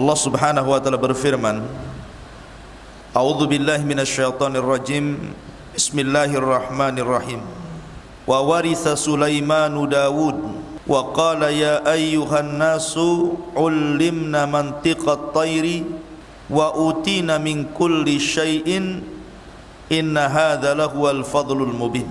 Allah Subhanahu wa taala berfirman, A'udzu billahi minasyaitonir rajim. Bismillahirrahmanirrahim. Wa waritha Sulaimanu Dawud wa qala ya ayyuhan nasu ullimna mantiqat tayri wa utina min kulli syai'in inna hadza lahuwal fadlul mubin.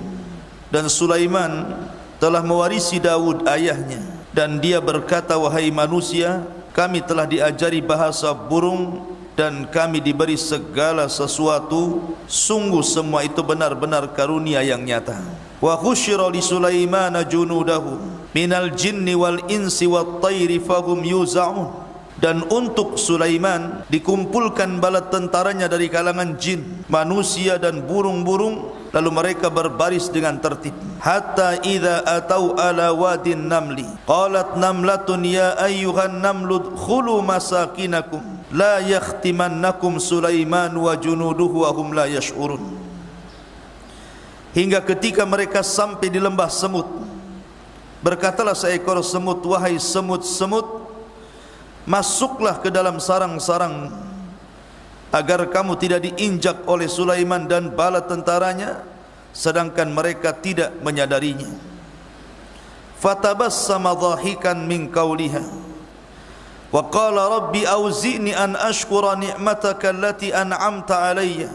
Dan Sulaiman telah mewarisi Daud ayahnya, dan dia berkata, wahai manusia, kami telah diajari bahasa burung dan kami diberi segala sesuatu, sungguh semua itu benar-benar karunia yang nyata. Wa khusyira li Sulaimana junudahu minal jinni wal insi wat tayri fahum yuza'un. Dan untuk Sulaiman dikumpulkan bala tentaranya dari kalangan jin, manusia dan burung-burung, lalu mereka berbaris dengan tertib. Hatta idza atau ala wadin namli qalat namlatun ya ayyuhan namlu khulu masakinakum la yakhtimannakum Sulaiman wa junuduhu wa hum la yash'urun. Hingga ketika mereka sampai di lembah semut, berkatalah seekor semut, wahai semut-semut, masuklah ke dalam sarang-sarang agar kamu tidak diinjak oleh Sulaiman dan bala tentaranya, sedangkan mereka tidak menyadarinya. Fatabassama dhahikan min qawliha wa qala rabbi auzi'ni an ashkura ni'mataka allati an'amta alayya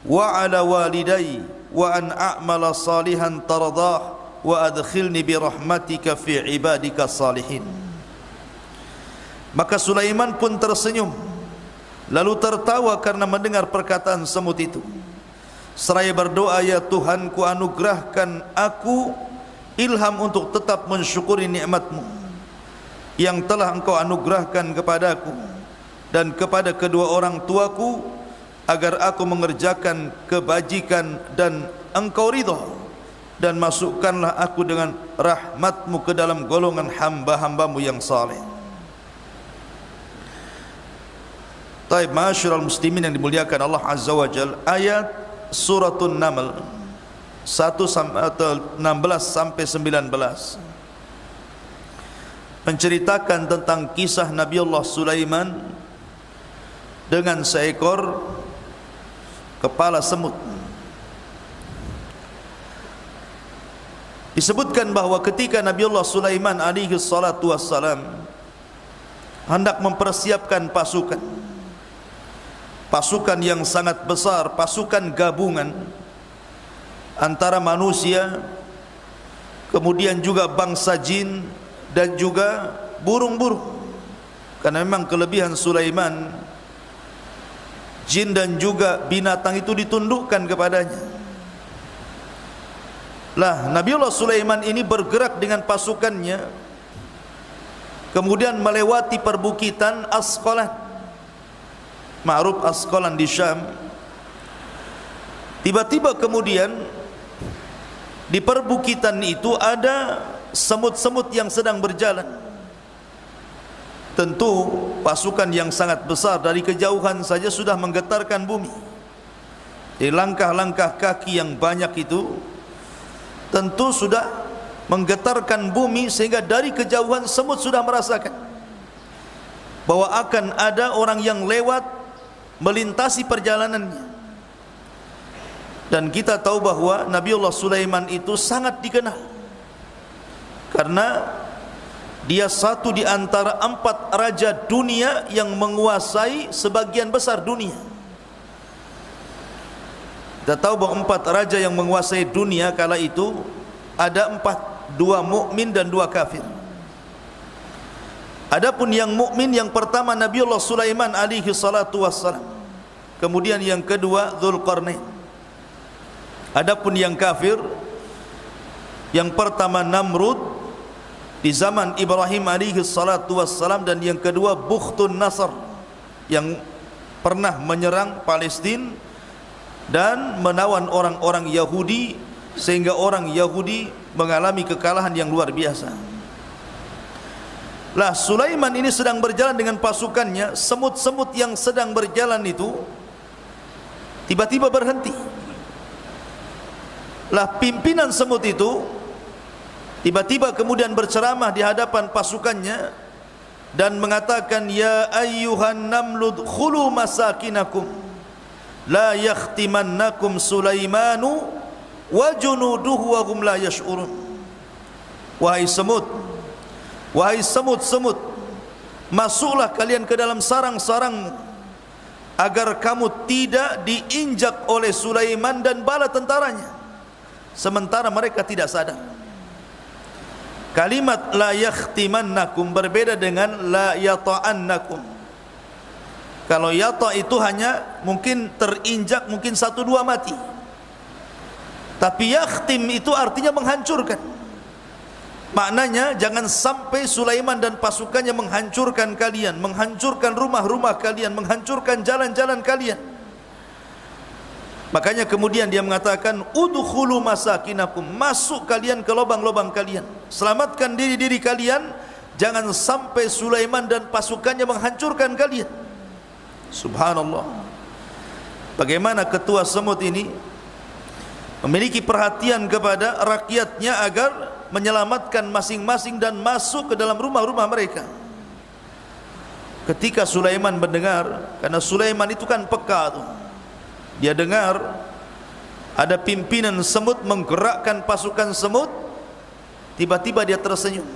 wa ala walidayya wa an a'mala salihan tardah wa adkhilni bi rahmatika fi ibadika salihin. Maka Sulaiman pun tersenyum, lalu tertawa karena mendengar perkataan semut itu. Seraya berdoa, ya Tuhanku, anugerahkan aku ilham untuk tetap mensyukuri nikmat-Mu yang telah Engkau anugerahkan kepadaku dan kepada kedua orang tuaku, agar aku mengerjakan kebajikan dan Engkau ridha, dan masukkanlah aku dengan rahmat-Mu ke dalam golongan hamba-hamba-Mu yang saleh. Taib, ma'asyiral muslimin yang dimuliakan Allah Azza wa Jalla, ayat suratul Naml 16 sampai 19 menceritakan tentang kisah Nabi Allah Sulaiman dengan seekor kepala semut. Disebutkan bahawa ketika Nabi Allah Sulaiman alaihi salatu wassalam hendak mempersiapkan pasukan yang sangat besar, pasukan gabungan antara manusia, kemudian juga bangsa jin dan juga burung-burung. Karena memang kelebihan Sulaiman, jin dan juga binatang itu ditundukkan kepadanya. Lah, Nabiullah Sulaiman ini bergerak dengan pasukannya, kemudian melewati perbukitan Asqalan, ma'ruf Asqalan di Syam. Tiba-tiba kemudian di perbukitan itu ada semut-semut yang sedang berjalan. Tentu pasukan yang sangat besar, dari kejauhan saja sudah menggetarkan bumi. Di langkah-langkah kaki yang banyak itu tentu sudah menggetarkan bumi, sehingga dari kejauhan semut sudah merasakan bahwa akan ada orang yang lewat melintasi perjalanannya. Dan kita tahu bahwa Nabiullah Sulaiman itu sangat dikenal karena dia satu di antara 4 raja dunia yang menguasai sebagian besar dunia. Kita tahu bahwa 4 raja yang menguasai dunia kala itu ada 4, 2 mukmin dan 2 kafir. Adapun yang mukmin, yang pertama Nabiullah Sulaiman alaihi salatu wassalam, kemudian yang kedua Dzulqarnain. Adapun yang kafir, yang pertama Namrud di zaman Ibrahim alaihi salatu wassalam, dan yang kedua Bukhtun Nasr yang pernah menyerang Palestina dan menawan orang-orang Yahudi, sehingga orang Yahudi mengalami kekalahan yang luar biasa. Lah, Sulaiman ini sedang berjalan dengan pasukannya. Semut-semut yang sedang berjalan itu tiba-tiba berhenti. Lah, pimpinan semut itu tiba-tiba kemudian berceramah di hadapan pasukannya dan mengatakan, ya ayyuhan namlu khulu masakinakum la yakhtimannakum Sulaimanu wa junuduhu wa hum la yash'urun. Wahai semut, wahai semut-semut, masuklah kalian ke dalam sarang-sarang agar kamu tidak diinjak oleh Sulaiman dan bala tentaranya, sementara mereka tidak sadar. Kalimat la yakhtimannakum berbeda dengan la yata'annakum. Kalau yata itu hanya mungkin terinjak, mungkin 1-2 mati. Tapi yakhtim itu artinya menghancurkan. Maknanya jangan sampai Sulaiman dan pasukannya menghancurkan kalian, menghancurkan rumah-rumah kalian, menghancurkan jalan-jalan kalian. Makanya kemudian dia mengatakan, udkhulu masakinakum, masuk kalian ke lubang-lubang kalian, selamatkan diri-diri kalian, jangan sampai Sulaiman dan pasukannya menghancurkan kalian. Subhanallah. Bagaimana ketua semut ini memiliki perhatian kepada rakyatnya agar menyelamatkan masing-masing dan masuk ke dalam rumah-rumah mereka. Ketika Sulaiman mendengar, karena Sulaiman itu kan peka tuh, dia dengar ada pimpinan semut menggerakkan pasukan semut, tiba-tiba dia tersenyum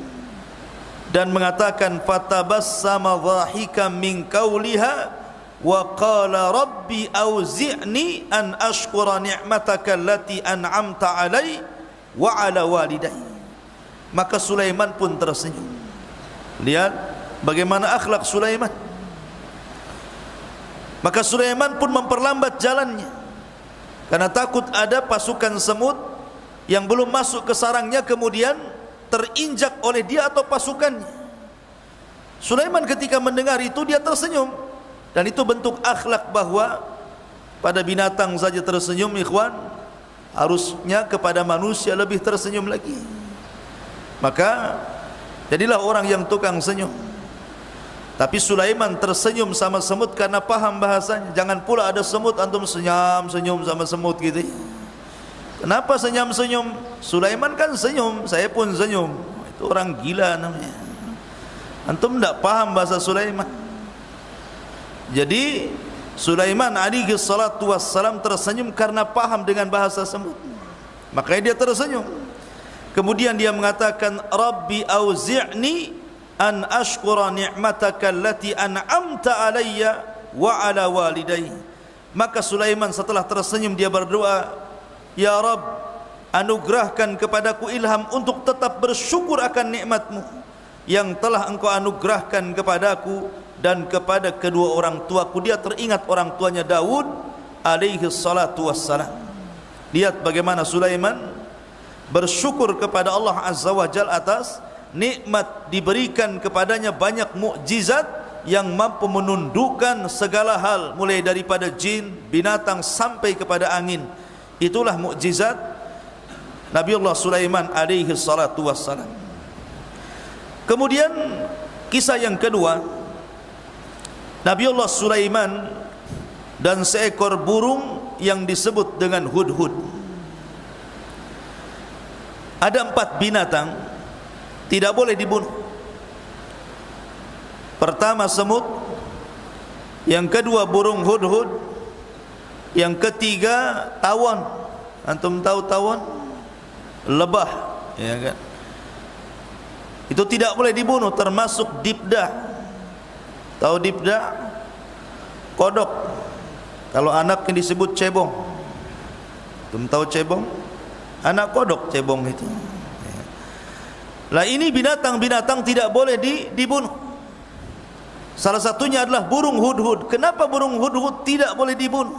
dan mengatakan, fatabassama dhahika min qawliha wa qala rabbi auzi'ni an ashkura ni'mataka allati an'amta alai wa ala walidayya. Maka Sulaiman pun tersenyum. Lihat bagaimana akhlak Sulaiman. Maka Sulaiman pun memperlambat jalannya karena takut ada pasukan semut yang belum masuk ke sarangnya kemudian terinjak oleh dia atau pasukannya. Sulaiman ketika mendengar itu dia tersenyum, dan itu bentuk akhlak bahwa pada binatang saja tersenyum, ikhwan, harusnya kepada manusia lebih tersenyum lagi. Maka jadilah orang yang tukang senyum. Tapi Sulaiman tersenyum sama semut karena paham bahasanya. Jangan pula ada semut antum senyum sama semut gitu. Kenapa senyum-senyum? Sulaiman kan senyum, saya pun senyum. Itu orang gila namanya. Antum tidak paham bahasa Sulaiman. Jadi Sulaiman alaihi salatu wassalam tersenyum karena paham dengan bahasa semut. Makanya dia tersenyum. Kemudian dia mengatakan, Rabbi auzi'ni an ashkura ni'mataka allati an'amta alayya wa ala walidayya. Maka Sulaiman setelah tersenyum dia berdoa, ya Rabb, anugerahkan kepadaku ilham untuk tetap bersyukur akan nikmatmu yang telah engkau anugerahkan kepadaku dan kepada kedua orang tuaku. Dia teringat orang tuanya Daud alaihi salatu wassalam. Lihat bagaimana Sulaiman bersyukur kepada Allah Azza wa Jalla atas nikmat diberikan kepadanya banyak mukjizat yang mampu menundukkan segala hal, mulai daripada jin, binatang sampai kepada angin. Itulah mukjizat Nabiullah Sulaiman alaihi salatu wassalam. Kemudian kisah yang kedua, Nabiullah Sulaiman dan seekor burung yang disebut dengan hudhud. Ada 4 binatang tidak boleh dibunuh. Pertama semut, yang kedua burung hudhud, yang ketiga tawon. Antum tahu tawon? Lebah, ya kan? Itu tidak boleh dibunuh, termasuk dibdah. Tahu dibdah? Kodok. Kalau anak yang disebut cebong. Antum tahu cebong? Anak kodok cebong itu. Lah ini binatang-binatang tidak boleh dibunuh. Salah satunya adalah burung hudhud. Kenapa burung hudhud tidak boleh dibunuh?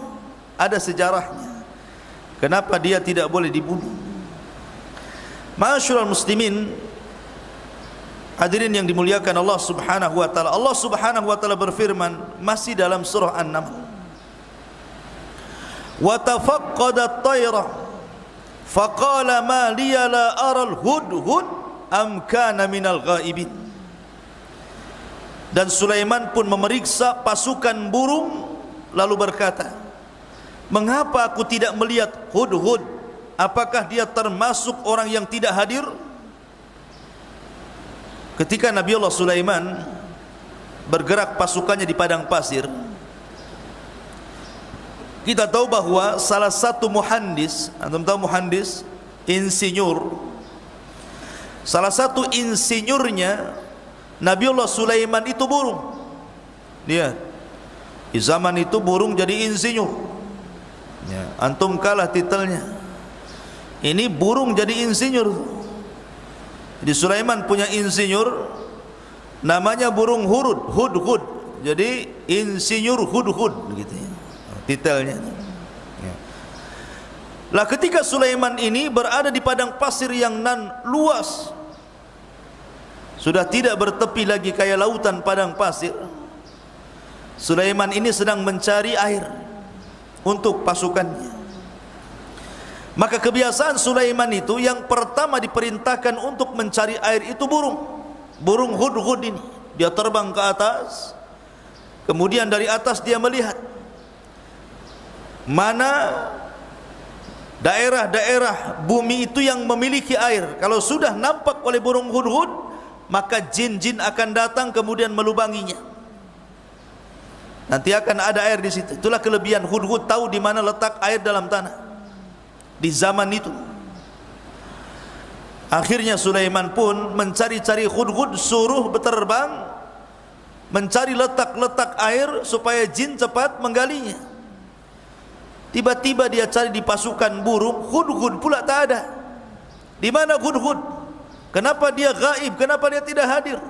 Ada sejarahnya. Kenapa dia tidak boleh dibunuh? Ma'asyiral muslimin, hadirin yang dimuliakan Allah Subhanahu wa taala. Allah Subhanahu wa taala berfirman masih dalam surah An-Naml. Wa tafaqqada at-tayra faqala ma liya la ara al-hudhud am kana minal ghaibin. Dan Sulaiman pun memeriksa pasukan burung lalu berkata, mengapa aku tidak melihat hudhud? Apakah dia termasuk orang yang tidak hadir? Ketika Nabiullah Sulaiman bergerak pasukannya di padang pasir, kita tahu bahwa salah satu muhandis, antum tahu muhandis, insinyur, salah satu insinyurnya Nabiullah Sulaiman itu burung. Dia di zaman itu burung jadi insinyur. Ya, antum kalah titelnya. Ini burung jadi insinyur. Jadi Sulaiman punya insinyur namanya burung hudhud. Jadi insinyur hudhud begitu ya, titelnya. Ya. Lah ketika Sulaiman ini berada di padang pasir yang nan luas, sudah tidak bertepi lagi kayak lautan padang pasir, Sulaiman ini sedang mencari air untuk pasukannya. Maka kebiasaan Sulaiman itu yang pertama diperintahkan untuk mencari air itu burung hudhud ini. Dia terbang ke atas, kemudian dari atas dia melihat mana daerah-daerah bumi itu yang memiliki air. Kalau sudah nampak oleh burung hudhud, maka jin-jin akan datang kemudian melubanginya. Nanti akan ada air di situ. Itulah kelebihan hudhud, tahu di mana letak air dalam tanah di zaman itu. Akhirnya Sulaiman pun mencari-cari hudhud, suruh berterbang mencari letak-letak air supaya jin cepat menggalinya. Tiba-tiba dia cari di pasukan burung, hudhud pula tak ada. Di mana hudhud? Kenapa dia gaib? Kenapa dia tidak hadir?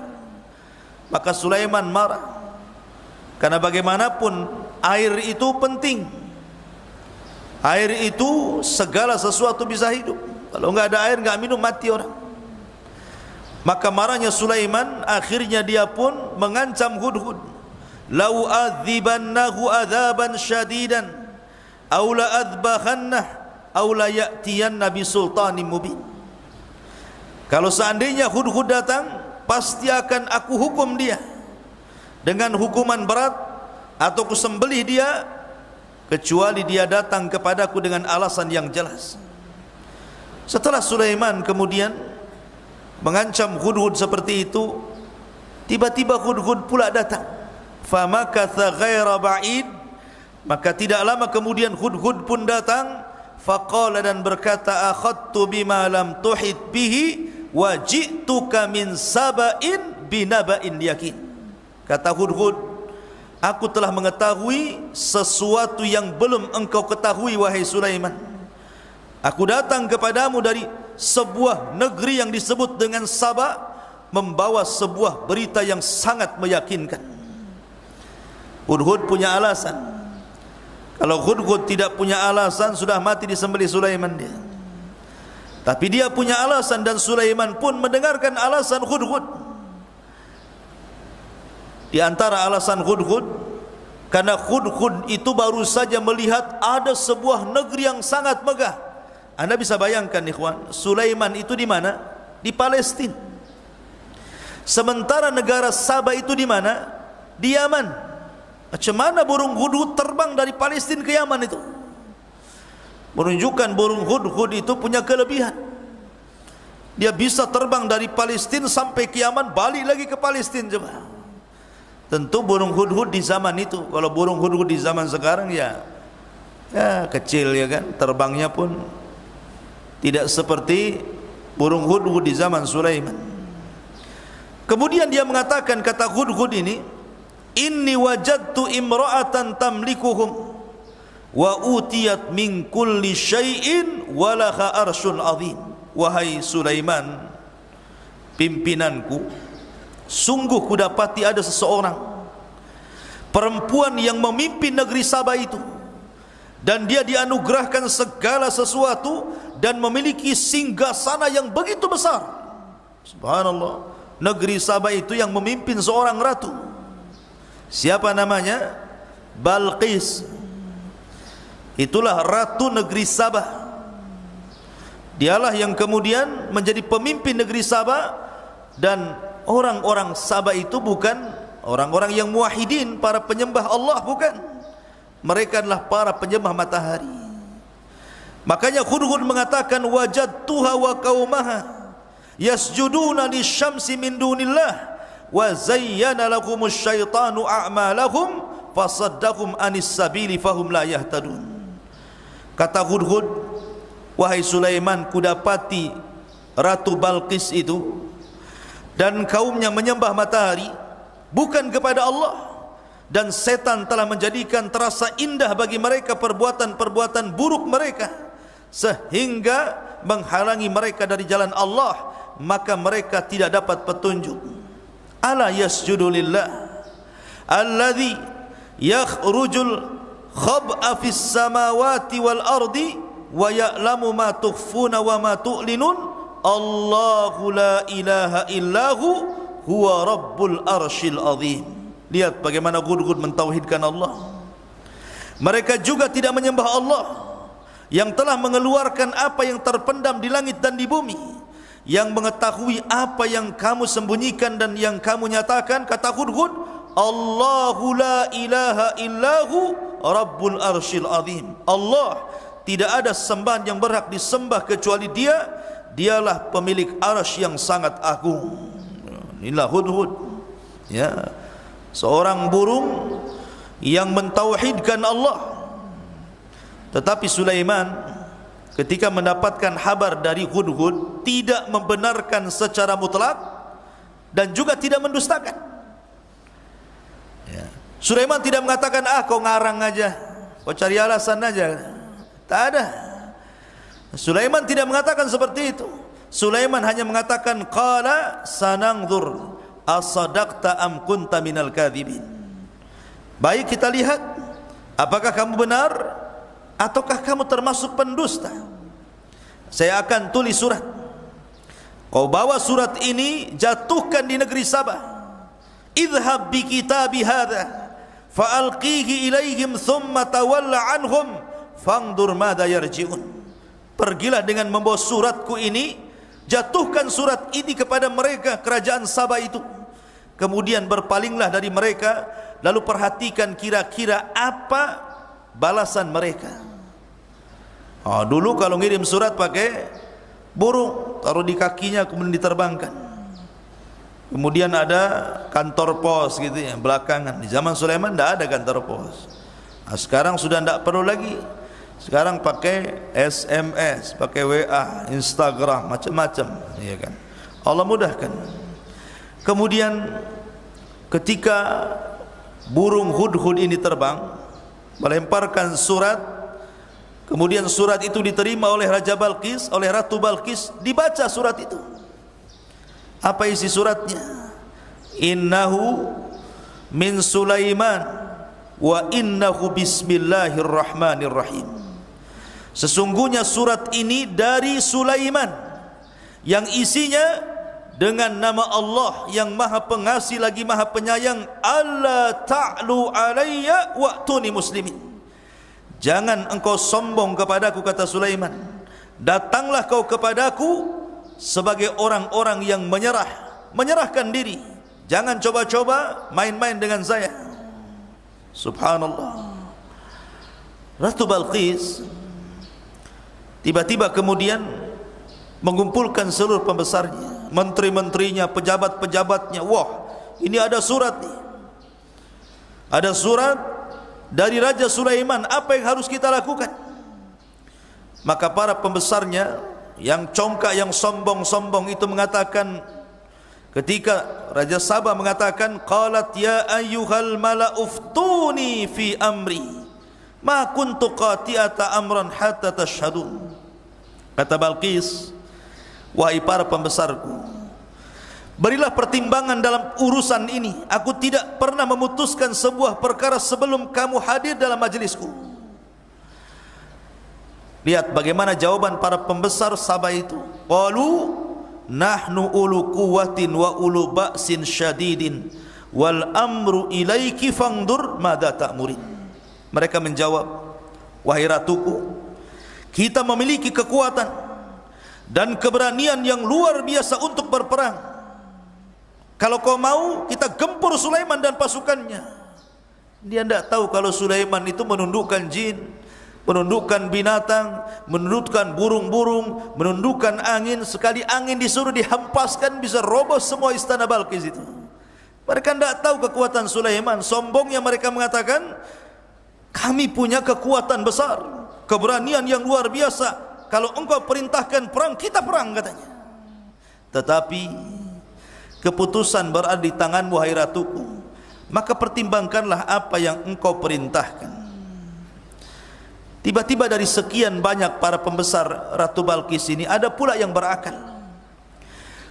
Maka Sulaiman marah. Karena bagaimanapun air itu penting. Air itu segala sesuatu bisa hidup. Kalau enggak ada air, enggak minum, mati orang. Maka marahnya Sulaiman, akhirnya dia pun mengancam hudhud. Lau adzibannahu adzaban syadidan aw la adzbahannah aw la ya'tiyanna bi sultanin mubin. Kalau seandainya hudhud datang, pasti akan aku hukum dia dengan hukuman berat, atau kusembelih dia, kecuali dia datang kepadaku dengan alasan yang jelas. Setelah Sulaiman kemudian mengancam hudhud seperti itu, tiba-tiba hudhud pula datang. Famakatha ghaira ba'id, maka tidak lama kemudian hudhud pun datang. Faqala, dan berkata, akhadtu bima lam tuhit bihi wa ji'tuka min saba'in binaba'in yakin. Kata hudhud, aku telah mengetahui sesuatu yang belum engkau ketahui wahai Sulaiman. Aku datang kepadamu dari sebuah negeri yang disebut dengan Saba, membawa sebuah berita yang sangat meyakinkan. Hudhud punya alasan. Kalau hudhud tidak punya alasan, sudah mati disembelih Sulaiman dia. Tapi dia punya alasan, dan Sulaiman pun mendengarkan alasan hudhud. Di antara alasan hudhud, karena hudhud itu baru saja melihat ada sebuah negeri yang sangat megah. Anda bisa bayangkan ikhwan, Sulaiman itu di mana? Di Palestina. Sementara negara Saba itu di mana? Di Yaman. Macam mana burung hudhud terbang dari Palestina ke Yaman itu? Menunjukkan burung hudhud itu punya kelebihan. Dia bisa terbang dari Palestina sampai ke Yaman, balik lagi ke Palestina. Coba. Tentu burung hudhud di zaman itu. Kalau burung hudhud di zaman sekarang ya kecil ya kan, terbangnya pun tidak seperti burung hudhud di zaman Sulaiman. Kemudian dia mengatakan, kata hudhud ini, inni wajadtu imra'atan tamlikuhum wa utiyat min kulli syai'in wa laha arsyun azim. Wahai Sulaiman, pimpinanku, sungguh kudapati ada seseorang perempuan yang memimpin negeri Saba itu, dan dia dianugerahkan segala sesuatu dan memiliki singgasana yang begitu besar. Subhanallah, negeri Saba itu yang memimpin seorang ratu. Siapa namanya? Balqis. Itulah ratu negeri Saba. Dialah yang kemudian menjadi pemimpin negeri Saba, dan orang-orang Saba itu bukan orang-orang yang muwahhidin, para penyembah Allah, bukan. Mereka adalah para penyembah matahari. Makanya hudhud mengatakan, wajadtuha wa qaumaha yasjuduna lisyamsi min dunillah wa zayyana lahumus syaitanu a'malahum fasaddahum anis sabili fahum la yahtadun. Kata Hudhud, wahai Sulaiman, kudapati Ratu Balqis itu dan kaumnya menyembah matahari bukan kepada Allah, dan setan telah menjadikan terasa indah bagi mereka perbuatan-perbuatan buruk mereka sehingga menghalangi mereka dari jalan Allah, maka mereka tidak dapat petunjuk. Ala yasjudu lillah alladhi yakhrujul khab'a fis samawati wal ardi wa ya'lamu ma tukhfuna wa ma tu'linun Allahu la ilaha illahu huwa rabbul arshil azim. Lihat bagaimana Hudhud mentauhidkan Allah. Mereka juga tidak menyembah Allah yang telah mengeluarkan apa yang terpendam di langit dan di bumi, yang mengetahui apa yang kamu sembunyikan dan yang kamu nyatakan. Kata Hudhud, Allahu la ilaha illahu rabbul arshil azim. Allah, tidak ada sembahan yang berhak disembah kecuali Dia. Dialah pemilik arsy yang sangat agung. Inilah Hudhud, ya, seorang burung yang mentauhidkan Allah. Tetapi Sulaiman ketika mendapatkan kabar dari Hudhud tidak membenarkan secara mutlak dan juga tidak mendustakan, ya. Sulaiman tidak mengatakan, kau ngarang aja, kau cari alasan aja. Tak ada. Sulaiman tidak mengatakan seperti itu. Sulaiman hanya mengatakan, qala sananzur asadaqta am kunta minal kadhibin. Baik, kita lihat apakah kamu benar ataukah kamu termasuk pendusta. Saya akan tulis surat. Kau bawa surat ini, jatuhkan di negeri Sabah. Idhhab bi kitabi hadha fa'alqihi ilaihim thumma tawalla anhum fangdur madza yarji'un. Pergilah dengan membawa suratku ini, jatuhkan surat ini kepada mereka, kerajaan Sabah itu. Kemudian berpalinglah dari mereka, lalu perhatikan kira-kira apa balasan mereka. Dulu kalau ngirim surat pakai burung, taruh di kakinya kemudian diterbangkan. Kemudian ada kantor pos gitu ya, belakangan. Di zaman Sulaiman tidak ada kantor pos. Sekarang sudah tidak perlu lagi. Sekarang pakai SMS, pakai WA, Instagram, macam-macam, ya kan. Allah mudahkan. Kemudian ketika burung Hudhud ini terbang, melemparkan surat, kemudian surat itu diterima oleh Raja Balqis, oleh Ratu Balqis, dibaca surat itu. Apa isi suratnya? Innahu min Sulaiman wa innahu bismillahirrahmanirrahim. Sesungguhnya surat ini dari Sulaiman, yang isinya dengan nama Allah yang Maha Pengasih lagi Maha Penyayang. Alla ta'lu alayya wa'tuni muslimin. Jangan engkau sombong kepadaku, kata Sulaiman. Datanglah kau kepadaku sebagai orang-orang yang menyerahkan diri. Jangan coba-coba main-main dengan saya. Subhanallah. Ratu Balqis tiba-tiba kemudian mengumpulkan seluruh pembesarnya, menteri-menterinya, pejabat-pejabatnya. Wah, ini ada surat nih. Ada surat dari Raja Sulaiman, apa yang harus kita lakukan? Maka para pembesarnya yang congkak, yang sombong-sombong itu mengatakan, ketika Raja Sabah mengatakan, qalat ya ayyuhal mala'uftuni fi amri ma kuntu qati'ata amran hatta tashhadun. Kata Balqis, wahai para pembesarku, berilah pertimbangan dalam urusan ini. Aku tidak pernah memutuskan sebuah perkara sebelum kamu hadir dalam majelisku. Lihat bagaimana jawaban para pembesar Sabah itu. Qalu nahnu ulu quwwatin wa ulu ba'sin syadidin wal amru ilaiki fangdur madza ta'murin. Mereka menjawab, wahai ratuku, kita memiliki kekuatan dan keberanian yang luar biasa untuk berperang. Kalau kau mau, kita gempur Sulaiman dan pasukannya. Dia tidak tahu kalau Sulaiman itu menundukkan jin, menundukkan binatang, menundukkan burung-burung, menundukkan angin. Sekali angin disuruh dihempaskan, bisa roboh semua istana Balqis itu. Mereka tidak tahu kekuatan Sulaiman. Sombongnya mereka mengatakan, kami punya kekuatan besar, keberanian yang luar biasa. Kalau engkau perintahkan perang, kita perang, katanya. Tetapi keputusan berada di tanganmu, hai ratuku. Maka pertimbangkanlah apa yang engkau perintahkan. Tiba-tiba dari sekian banyak para pembesar Ratu Balqis ini, ada pula yang berakal.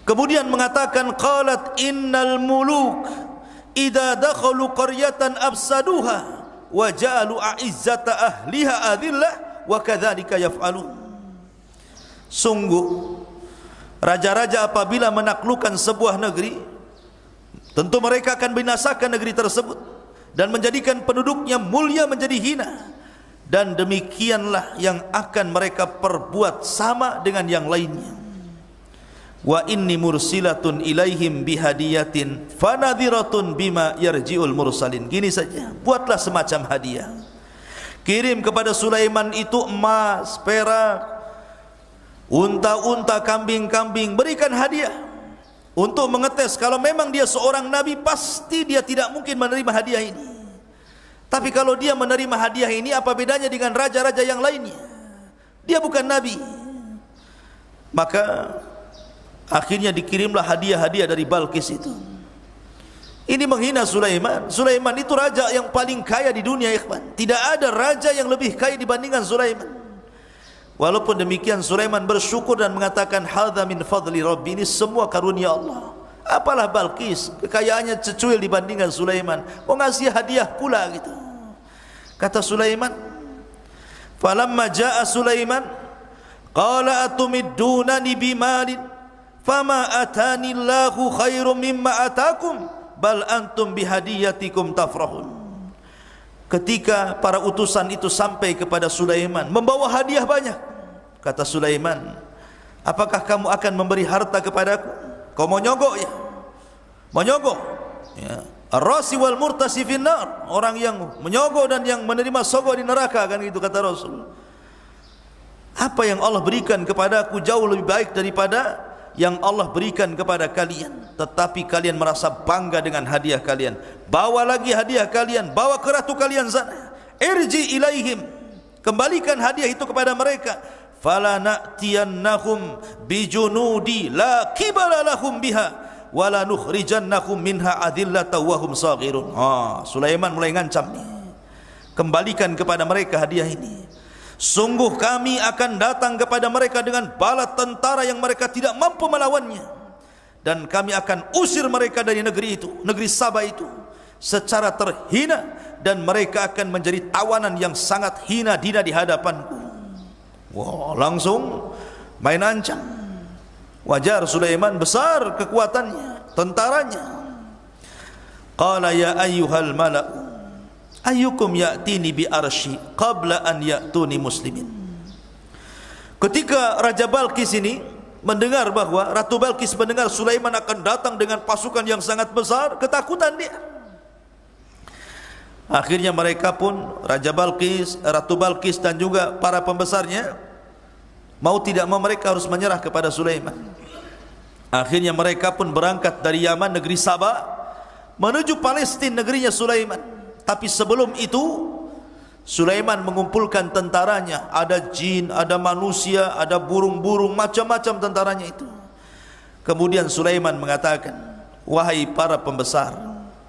Kemudian mengatakan, qalat innal muluk idza dakhalu qaryatan afsaduha wa ja'alu a'izzata ahliha adillah wa kadzalika yaf'alun. Sungguh raja-raja apabila menaklukkan sebuah negeri, tentu mereka akan binasakan negeri tersebut dan menjadikan penduduknya mulia menjadi hina. Dan demikianlah yang akan mereka perbuat sama dengan yang lainnya. Wa inni mursilatun ilaihim bihadiyatin fanadhiratun bima yarji'ul mursalin. Gini saja, buatlah semacam hadiah, kirim kepada Sulaiman itu emas, perak, unta-unta, kambing-kambing. Berikan hadiah untuk mengetes kalau memang dia seorang nabi, pasti dia tidak mungkin menerima hadiah ini. Tapi kalau dia menerima hadiah ini, apa bedanya dengan raja-raja yang lainnya? Dia bukan nabi. Maka akhirnya dikirimlah hadiah-hadiah dari Balqis itu. Ini menghina Sulaiman. Sulaiman itu raja yang paling kaya di dunia, ikhwan. Tidak ada raja yang lebih kaya dibandingkan Sulaiman. Walaupun demikian, Sulaiman bersyukur dan mengatakan, hadza min fadli rabbi, ini semua karunia Allah. Apalah Balqis, kekayaannya secuil dibandingkan Sulaiman, mau ngasih hadiah pula gitu. Kata Sulaiman, falamma jaa Sulaiman qala atumiddunani bimalin fama atani Allahu khairum mimma atakum bal antum bihadiyatikum tafrahun. Ketika para utusan itu sampai kepada Sulaiman membawa hadiah banyak, kata Sulaiman, apakah kamu akan memberi harta kepadaku? Kau mau nyogok ya? Mau nyogok ya. Ar-rasi wal murtasi finnar, orang yang menyogok dan yang menerima sogok di neraka, kan gitu kata Rasul. Apa yang Allah berikan kepadaku jauh lebih baik daripada yang Allah berikan kepada kalian. Tetapi kalian merasa bangga dengan hadiah kalian. Bawa lagi hadiah kalian, bawa ke ratu kalian sana. Irji ilaihim, kembalikan hadiah itu kepada mereka. Fala na'tiyannahum bijunudi la kibala lahum biha wala nukhrijannahum minha adillata wa hum saghirun. Sulaiman mulai ngancam nih. Kembalikan kepada mereka hadiah ini. Sungguh kami akan datang kepada mereka dengan bala tentara yang mereka tidak mampu melawannya, dan kami akan usir mereka dari negeri itu, negeri Sabah itu, secara terhina, dan mereka akan menjadi tawanan yang sangat hina dina di hadapanku. Wah, langsung main ancam. Wajar, Sulaiman besar kekuatannya, tentaranya. Qala ya ayyuhal mala'u ayyukum ya'tini bi arsy qabla an ya'tuni muslimin. Ketika Raja Balqis ini mendengar bahwa Ratu Balqis mendengar Sulaiman akan datang dengan pasukan yang sangat besar, ketakutan dia. Akhirnya mereka pun, Raja Balqis, Ratu Balqis dan juga para pembesarnya, mau tidak mau mereka harus menyerah kepada Sulaiman. Akhirnya mereka pun berangkat dari Yaman, negeri Sabah, menuju Palestina, negerinya Sulaiman. Tapi sebelum itu, Sulaiman mengumpulkan tentaranya. Ada jin, ada manusia, ada burung-burung, macam-macam tentaranya itu. Kemudian Sulaiman mengatakan, wahai para pembesar,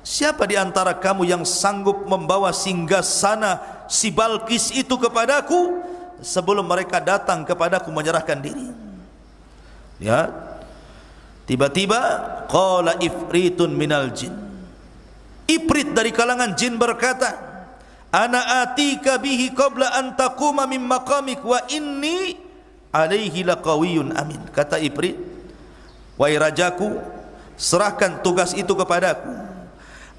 siapa di antara kamu yang sanggup membawa singgasana si Balqis itu kepadaku sebelum mereka datang kepadaku menyerahkan diri? Ya, tiba-tiba qala ifritun minal jin, Ifrit dari kalangan jin berkata, ana atika bihi qabla an taquma min maqamik wa inni alaihi laqawiyyun amin. Kata Ifrit, wahai rajaku, serahkan tugas itu kepadaku.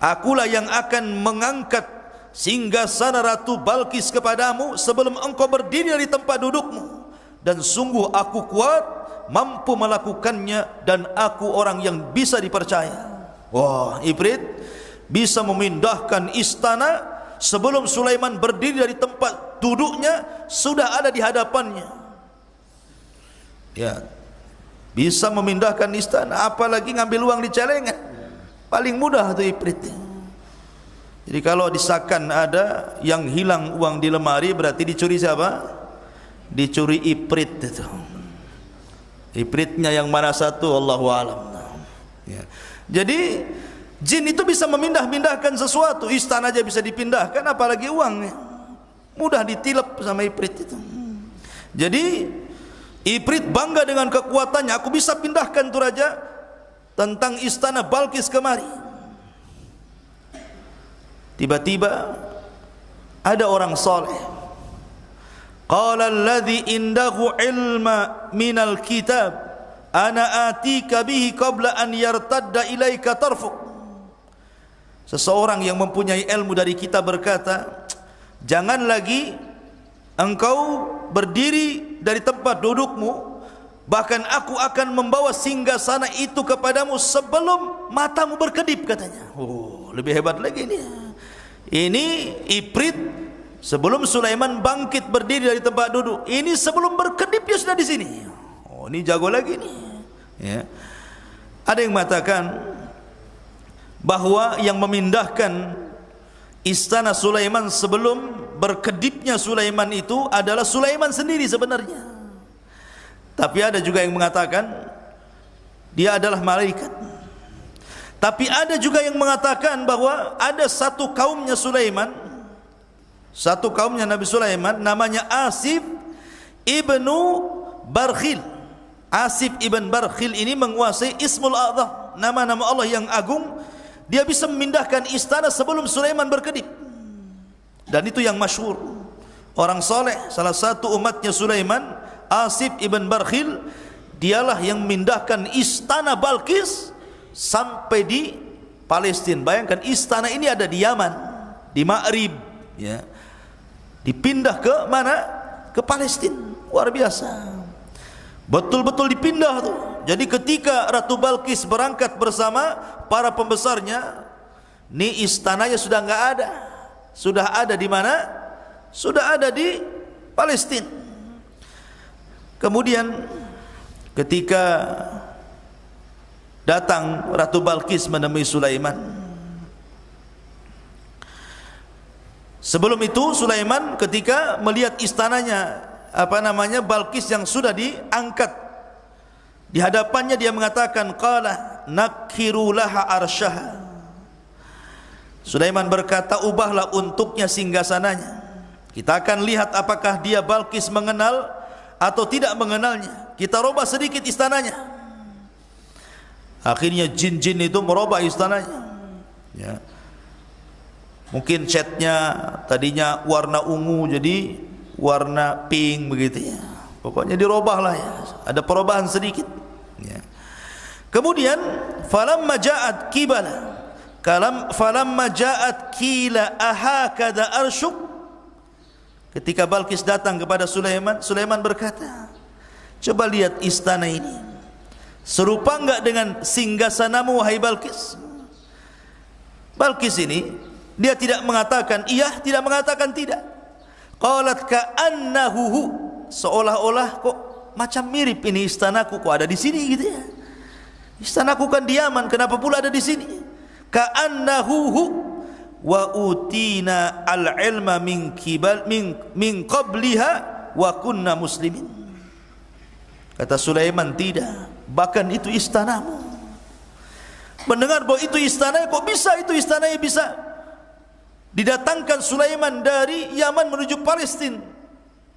Akulah yang akan mengangkat singgasana Ratu Balqis kepadamu sebelum engkau berdiri di tempat dudukmu. Dan sungguh aku kuat, mampu melakukannya, dan aku orang yang bisa dipercaya. Wah, Ifrit bisa memindahkan istana sebelum Sulaiman berdiri dari tempat duduknya, sudah ada di hadapannya. Ya, bisa memindahkan istana, apalagi ngambil uang di celengan. Paling mudah tu iprit. Jadi kalau disahkan ada yang hilang uang di lemari, berarti dicuri siapa? Dicuri iprit itu. Ipritnya yang mana satu, Allahu a'lam. Ya. Jadi jin itu bisa memindah-mindahkan sesuatu. Istana aja bisa dipindahkan, apalagi uangnya. Mudah ditilep sama iprit itu. Jadi iprit bangga dengan kekuatannya. Aku bisa pindahkan tu raja tentang istana Balqis kemari. Tiba-tiba ada orang saleh. Qala alladhi indahu ilma minal kitab ana atika bihi qabla an yartadda ilaika tarfuk. Seseorang yang mempunyai ilmu dari kitab berkata, jangan lagi engkau berdiri dari tempat dudukmu, bahkan aku akan membawa singgasana itu kepadamu sebelum matamu berkedip, katanya. Oh, lebih hebat lagi ini. Ini iprit sebelum Sulaiman bangkit berdiri dari tempat duduk. Ini sebelum berkedip dia sudah di sini. Oh, ini jago lagi nih. Ya. Ada yang mengatakan bahwa yang memindahkan istana Sulaiman sebelum berkedipnya Sulaiman itu adalah Sulaiman sendiri sebenarnya. Tapi ada juga yang mengatakan dia adalah malaikat. Tapi ada juga yang mengatakan bahwa ada satu kaumnya Sulaiman, satu kaumnya Nabi Sulaiman, namanya Asif ibnu Barkhil. Asif ibn Barkhil ini menguasai Ismul A'zam, nama-nama Allah yang agung. Dia bisa memindahkan istana sebelum Sulaiman berkedip. Dan itu yang masyhur. Orang soleh, salah satu umatnya Sulaiman, Asif ibn Barkhil, dialah yang memindahkan istana Balqis sampai di Palestina. Bayangkan istana ini ada di Yaman, di Ma'rib, ya. Dipindah ke mana? Ke Palestina. Luar biasa. Betul-betul dipindah tuh. Jadi ketika Ratu Balqis berangkat bersama para pembesarnya, ini istananya sudah enggak ada. Sudah ada di mana? Sudah ada di Palestina. Kemudian ketika datang Ratu Balqis menemui Sulaiman, sebelum itu Sulaiman ketika melihat istananya Balqis yang sudah diangkat di hadapannya, dia mengatakan, qala nakhiru laha arsyaha. Sulaiman berkata, ubahlah untuknya singgasananya. Kita akan lihat apakah dia Balqis mengenal atau tidak mengenalnya. Kita robah sedikit istananya. Akhirnya jin-jin itu merubah istananya, ya. Mungkin catnya tadinya warna ungu jadi warna pink begitu, ya. Pokoknya dirubahlah, ya. Ada perubahan sedikit, ya. Kemudian falamma ja'at qibala falamma ja'at qila ahakada arsyuk. Ketika Balqis datang kepada Sulaiman, Sulaiman berkata, coba lihat istana ini. Serupa enggak dengan singgasanamu wahai Balqis? Balqis ini dia tidak mengatakan iya, tidak mengatakan tidak. Qalat ka'annahu, seolah-olah kok macam mirip ini istanaku, kok ada di sini gitu, ya. Istanaku kan di Yaman, kenapa pula ada di sini? Ka'annahu wa utina al-ilma min qabliha wa kunna muslimin. Kata Sulaiman, tidak, bahkan itu istanamu. Mendengar bahwa itu istana, kok bisa itu istananya bisa didatangkan Sulaiman dari Yaman menuju Palestina.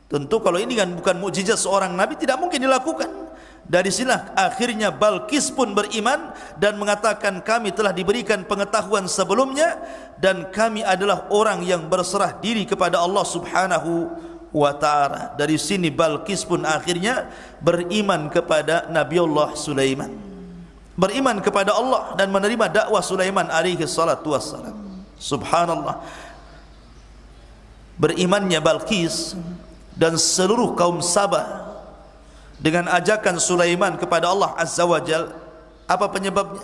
Tentu kalau ini kan bukan mukjizat seorang nabi, tidak mungkin dilakukan. Dari sinilah akhirnya Balqis pun beriman dan mengatakan, kami telah diberikan pengetahuan sebelumnya dan kami adalah orang yang berserah diri kepada Allah Subhanahu wa ta'ala. Dari sini Balqis pun akhirnya beriman kepada Nabiullah Sulaiman, beriman kepada Allah dan menerima dakwah Sulaiman alaihi salatu wassalam. Subhanallah, berimannya Balqis dan seluruh kaum Sabah dengan ajakan Sulaiman kepada Allah Azza wa Jal. Apa penyebabnya?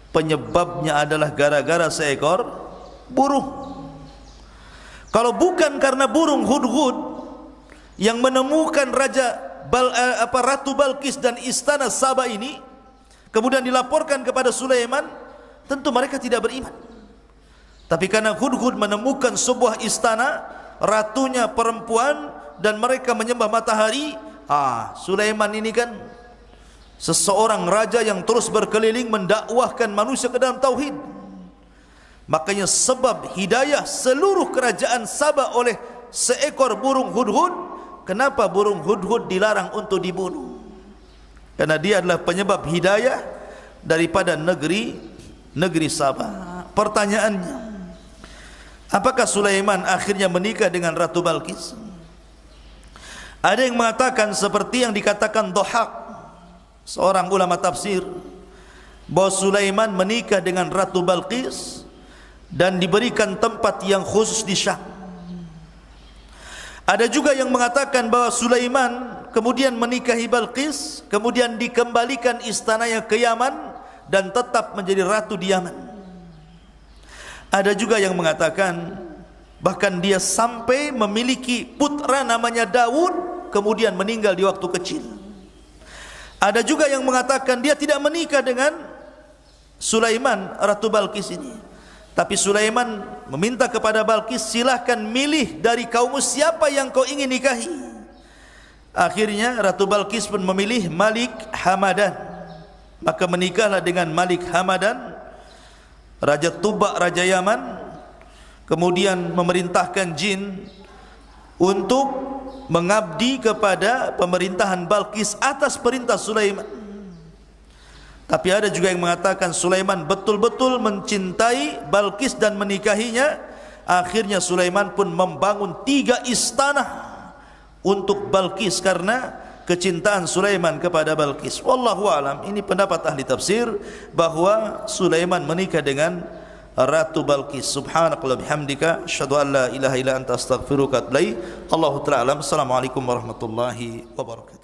Penyebabnya adalah gara-gara seekor burung. Kalau bukan karena burung hudhud yang menemukan Ratu Balqis dan istana Sabah ini, kemudian dilaporkan kepada Sulaiman, tentu mereka tidak beriman. Tapi karena Hudhud menemukan sebuah istana, ratunya perempuan dan mereka menyembah matahari, Sulaiman ini kan seseorang raja yang terus berkeliling mendakwahkan manusia ke dalam tauhid. Makanya sebab hidayah seluruh kerajaan Sabah oleh seekor burung Hudhud. Kenapa burung Hudhud dilarang untuk dibunuh? Karena dia adalah penyebab hidayah daripada negeri Sabah. Pertanyaannya, apakah Sulaiman akhirnya menikah dengan Ratu Balqis? Ada yang mengatakan seperti yang dikatakan Dhahak, seorang ulama tafsir, bahwa Sulaiman menikah dengan Ratu Balqis dan diberikan tempat yang khusus di Syam. Ada juga yang mengatakan bahwa Sulaiman kemudian menikahi Balqis, kemudian dikembalikan istananya ke Yaman dan tetap menjadi ratu di Yaman. Ada juga yang mengatakan bahkan dia sampai memiliki putra namanya Daud, kemudian meninggal di waktu kecil. Ada juga yang mengatakan dia tidak menikah dengan Sulaiman, Ratu Balqis ini. Tapi Sulaiman meminta kepada Balqis, silahkan milih dari kaummu siapa yang kau ingin nikahi. Akhirnya Ratu Balqis pun memilih Malik Hamadan. Maka menikahlah dengan Malik Hamadan, Raja Tuba, Raja Yaman. Kemudian memerintahkan jin untuk mengabdi kepada pemerintahan Balqis atas perintah Sulaiman. Tapi ada juga yang mengatakan Sulaiman betul-betul mencintai Balqis dan menikahinya. Akhirnya Sulaiman pun membangun 3 istana untuk Balqis karena kecintaan Sulaiman kepada Balqis. Wallahu alam, ini pendapat ahli tafsir bahwa Sulaiman menikah dengan Ratu Balqis. Subhanakallah bihamdika, asyhadu an la ilaha illa anta astaghfiruka wa atubu ilaik. Allahu ta'ala alam. Assalamualaikum warahmatullahi wabarakatuh.